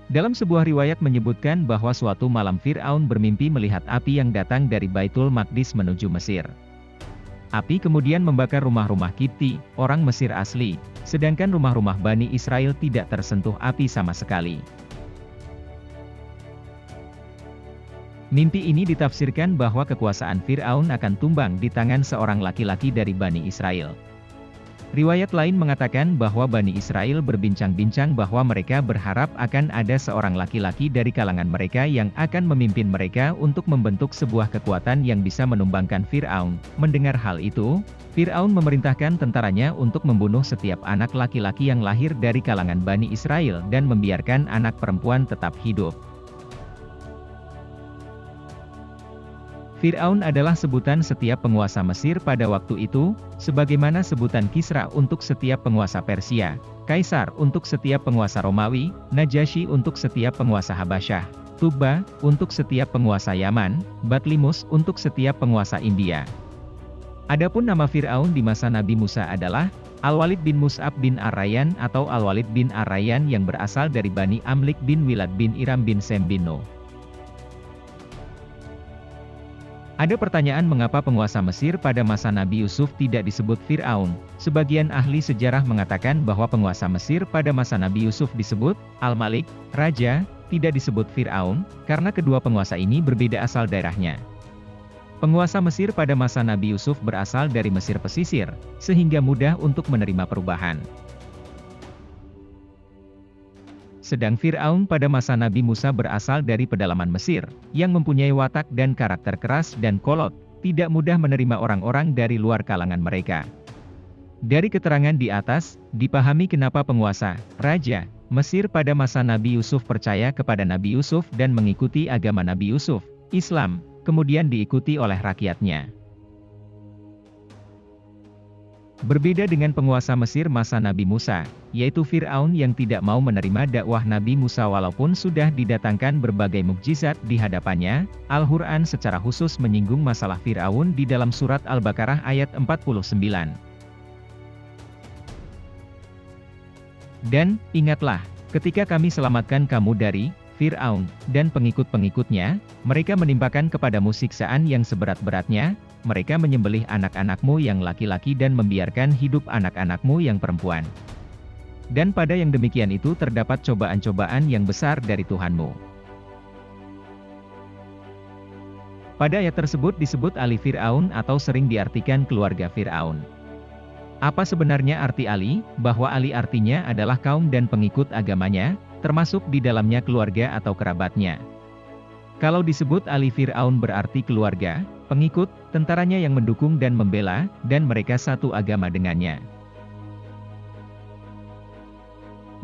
Dalam sebuah riwayat menyebutkan bahwa suatu malam Fir'aun bermimpi melihat api yang datang dari Baitul Maqdis menuju Mesir. Api kemudian membakar rumah-rumah Kipti, orang Mesir asli, sedangkan rumah-rumah Bani Israel tidak tersentuh api sama sekali. Mimpi ini ditafsirkan bahwa kekuasaan Fir'aun akan tumbang di tangan seorang laki-laki dari Bani Israel. Riwayat lain mengatakan bahwa Bani Israel berbincang-bincang bahwa mereka berharap akan ada seorang laki-laki dari kalangan mereka yang akan memimpin mereka untuk membentuk sebuah kekuatan yang bisa menumbangkan Fir'aun. Mendengar hal itu, Fir'aun memerintahkan tentaranya untuk membunuh setiap anak laki-laki yang lahir dari kalangan Bani Israel dan membiarkan anak perempuan tetap hidup. Fir'aun adalah sebutan setiap penguasa Mesir pada waktu itu, sebagaimana sebutan Kisra untuk setiap penguasa Persia, Kaisar untuk setiap penguasa Romawi, Najasyi untuk setiap penguasa Habasyah, Tubba untuk setiap penguasa Yaman, Batlimus untuk setiap penguasa India. Adapun nama Fir'aun di masa Nabi Musa adalah Al-Walid bin Mus'ab bin Ar-Rayyan atau Al-Walid bin Ar-Rayyan yang berasal dari Bani Amlik bin Wilad bin Iram bin Sem bin Nuh. Ada pertanyaan mengapa penguasa Mesir pada masa Nabi Yusuf tidak disebut Fir'aun. Sebagian ahli sejarah mengatakan bahwa penguasa Mesir pada masa Nabi Yusuf disebut Al-Malik, Raja, tidak disebut Fir'aun, karena kedua penguasa ini berbeda asal daerahnya. Penguasa Mesir pada masa Nabi Yusuf berasal dari Mesir pesisir, sehingga mudah untuk menerima perubahan. Sedang Fir'aun pada masa Nabi Musa berasal dari pedalaman Mesir, yang mempunyai watak dan karakter keras dan kolot, tidak mudah menerima orang-orang dari luar kalangan mereka. Dari keterangan di atas, dipahami kenapa penguasa, Raja, Mesir pada masa Nabi Yusuf percaya kepada Nabi Yusuf dan mengikuti agama Nabi Yusuf, Islam, kemudian diikuti oleh rakyatnya. Berbeda dengan penguasa Mesir masa Nabi Musa, yaitu Fir'aun yang tidak mau menerima dakwah Nabi Musa walaupun sudah didatangkan berbagai mukjizat di hadapannya. Al-Quran secara khusus menyinggung masalah Fir'aun di dalam surat Al-Baqarah ayat 49. Dan, ingatlah, ketika kami selamatkan kamu dari Fir'aun dan pengikut-pengikutnya, mereka menimpakan kepadamu siksaan yang seberat-beratnya, mereka menyembelih anak-anakmu yang laki-laki dan membiarkan hidup anak-anakmu yang perempuan. Dan pada yang demikian itu terdapat cobaan-cobaan yang besar dari Tuhanmu. Pada ayat tersebut disebut Ali Fir'aun atau sering diartikan keluarga Fir'aun. Apa sebenarnya arti Ali? Bahwa Ali artinya adalah kaum dan pengikut agamanya, termasuk di dalamnya keluarga atau kerabatnya. Kalau disebut Ali Fir'aun berarti keluarga, pengikut, tentaranya yang mendukung dan membela, dan mereka satu agama dengannya.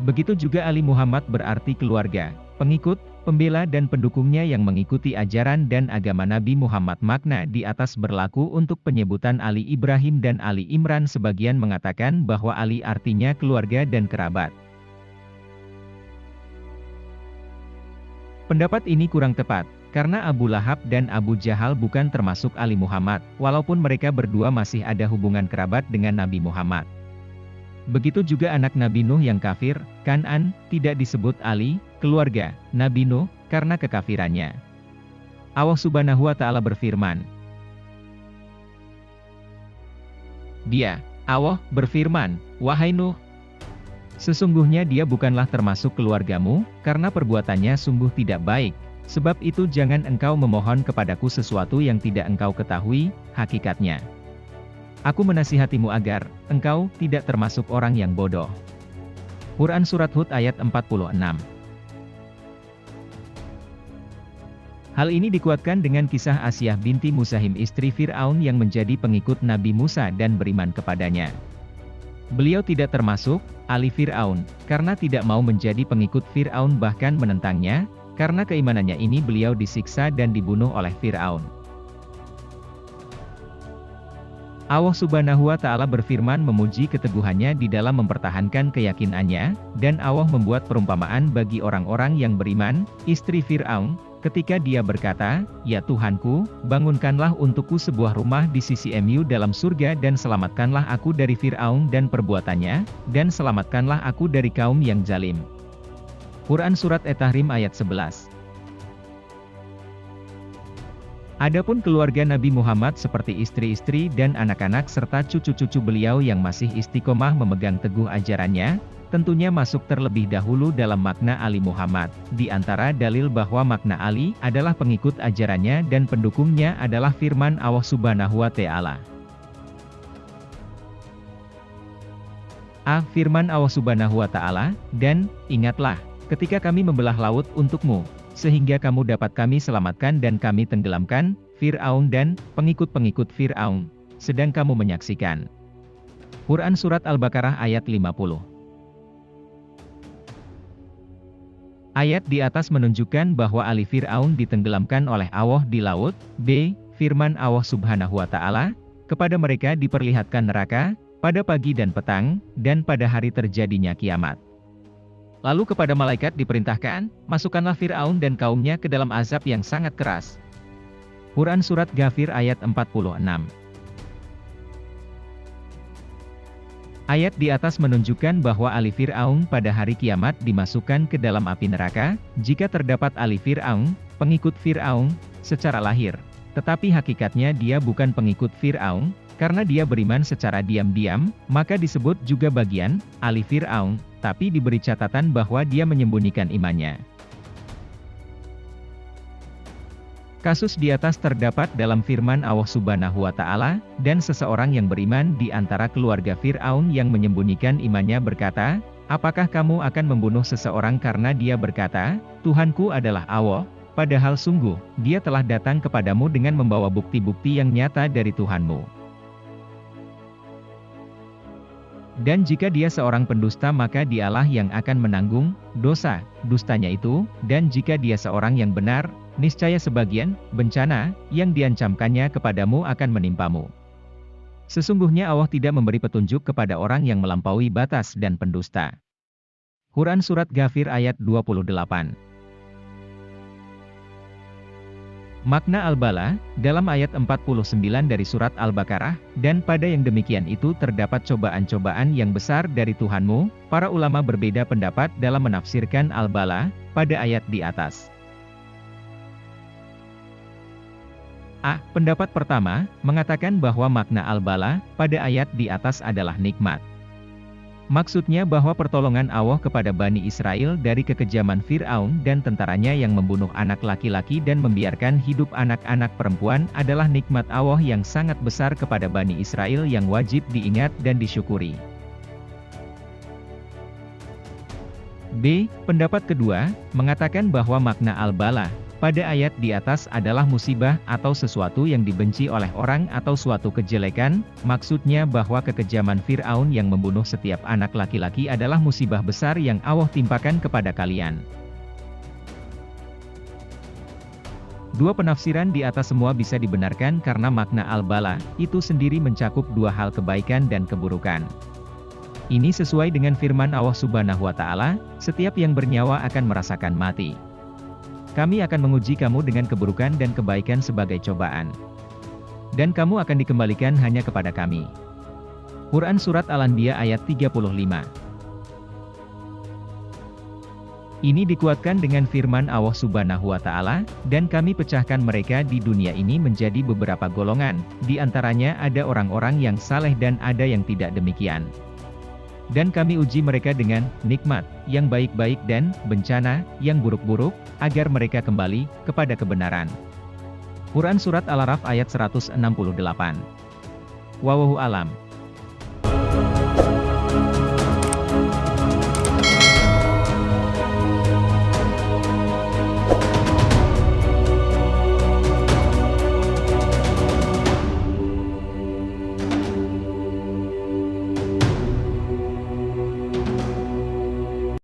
Begitu juga Ali Muhammad berarti keluarga, pengikut, pembela dan pendukungnya yang mengikuti ajaran dan agama Nabi Muhammad. Makna di atas berlaku untuk penyebutan Ali Ibrahim dan Ali Imran. Sebagian mengatakan bahwa Ali artinya keluarga dan kerabat. Pendapat ini kurang tepat, karena Abu Lahab dan Abu Jahal bukan termasuk Ali Muhammad, walaupun mereka berdua masih ada hubungan kerabat dengan Nabi Muhammad. Begitu juga anak Nabi Nuh yang kafir, Kan'an, tidak disebut Ali, keluarga, Nabi Nuh, karena kekafirannya. Allah Subhanahu wa Ta'ala berfirman. Dia, Allah, berfirman, wahai Nuh, sesungguhnya dia bukanlah termasuk keluargamu, karena perbuatannya sungguh tidak baik. Sebab itu jangan engkau memohon kepadaku sesuatu yang tidak engkau ketahui hakikatnya. Aku menasihatimu agar engkau tidak termasuk orang yang bodoh. Quran Surat Hud ayat 46. Hal ini dikuatkan dengan kisah Asyah binti Musahim istri Fir'aun yang menjadi pengikut Nabi Musa dan beriman kepadanya. Beliau tidak termasuk Ali Fir'aun, karena tidak mau menjadi pengikut Fir'aun bahkan menentangnya. Karena keimanannya ini beliau disiksa dan dibunuh oleh Fir'aun. Allah Subhanahu wa Ta'ala berfirman memuji keteguhannya di dalam mempertahankan keyakinannya, dan Allah membuat perumpamaan bagi orang-orang yang beriman, istri Fir'aun, ketika dia berkata, "Ya Tuhanku, bangunkanlah untukku sebuah rumah di sisi-Mu dalam surga dan selamatkanlah aku dari Fir'aun dan perbuatannya, dan selamatkanlah aku dari kaum yang zalim." Quran Surat At-Tahrim ayat 11. Adapun keluarga Nabi Muhammad seperti istri-istri dan anak-anak serta cucu-cucu beliau yang masih istiqomah memegang teguh ajarannya, tentunya masuk terlebih dahulu dalam makna Ali Muhammad. Di antara dalil bahwa makna Ali adalah pengikut ajarannya dan pendukungnya adalah firman Allah Subhanahu wa Ta'ala. Firman Allah Subhanahu wa Ta'ala, dan ingatlah, ketika kami membelah laut untukmu, sehingga kamu dapat kami selamatkan dan kami tenggelamkan Fir'aun dan pengikut-pengikut Fir'aun, sedang kamu menyaksikan. Quran Surat Al-Baqarah ayat 50. Ayat di atas menunjukkan bahwa Ali Fir'aun ditenggelamkan oleh Allah di laut. B. Firman Allah Subhanahu wa Ta'ala, kepada mereka diperlihatkan neraka, pada pagi dan petang, dan pada hari terjadinya kiamat. Lalu kepada malaikat diperintahkan, masukkanlah Fir'aun dan kaumnya ke dalam azab yang sangat keras. Quran Surat Ghafir ayat 46. Ayat di atas menunjukkan bahwa Ali Fir'aun pada hari kiamat dimasukkan ke dalam api neraka, jika terdapat Ali Fir'aun, pengikut Fir'aun, secara lahir. Tetapi hakikatnya dia bukan pengikut Fir'aun, karena dia beriman secara diam-diam, maka disebut juga bagian Ali Fir'aun, tapi diberi catatan bahwa dia menyembunyikan imannya. Kasus di atas terdapat dalam firman Allah Subhanahu wa Ta'ala, dan seseorang yang beriman di antara keluarga Fir'aun yang menyembunyikan imannya berkata, apakah kamu akan membunuh seseorang karena dia berkata, Tuhanku adalah Allah, padahal sungguh, dia telah datang kepadamu dengan membawa bukti-bukti yang nyata dari Tuhanmu. Dan jika dia seorang pendusta maka dialah yang akan menanggung dosa dustanya itu, dan jika dia seorang yang benar, niscaya sebagian bencana yang diancamkannya kepadamu akan menimpamu. Sesungguhnya Allah tidak memberi petunjuk kepada orang yang melampaui batas dan pendusta. Quran Surat Ghafir ayat 28. Makna Al-Bala, dalam ayat 49 dari surat Al-Baqarah, dan pada yang demikian itu terdapat cobaan-cobaan yang besar dari Tuhanmu. Para ulama berbeda pendapat dalam menafsirkan Al-Bala, pada ayat di atas. Pendapat pertama, mengatakan bahwa makna Al-Bala, pada ayat di atas adalah nikmat. Maksudnya bahwa pertolongan Allah kepada Bani Israel dari kekejaman Fir'aun dan tentaranya yang membunuh anak laki-laki dan membiarkan hidup anak-anak perempuan adalah nikmat Allah yang sangat besar kepada Bani Israel yang wajib diingat dan disyukuri. B. Pendapat kedua, mengatakan bahwa makna Al-Bala pada ayat di atas adalah musibah atau sesuatu yang dibenci oleh orang atau suatu kejelekan, maksudnya bahwa kekejaman Fir'aun yang membunuh setiap anak laki-laki adalah musibah besar yang Allah timpakan kepada kalian. Dua penafsiran di atas semua bisa dibenarkan karena makna Al-Bala itu sendiri mencakup dua hal kebaikan dan keburukan. Ini sesuai dengan firman Allah Subhanahu wa Ta'ala, setiap yang bernyawa akan merasakan mati. Kami akan menguji kamu dengan keburukan dan kebaikan sebagai cobaan. Dan kamu akan dikembalikan hanya kepada kami. Quran Surat Al-Anbiya ayat 35. Ini dikuatkan dengan firman Allah Subhanahu wa Ta'ala, dan kami pecahkan mereka di dunia ini menjadi beberapa golongan, di antaranya ada orang-orang yang saleh dan ada yang tidak demikian. Dan kami uji mereka dengan nikmat yang baik-baik dan bencana yang buruk-buruk, agar mereka kembali kepada kebenaran. Quran Surat Al-Araf ayat 168. Wallahu alam.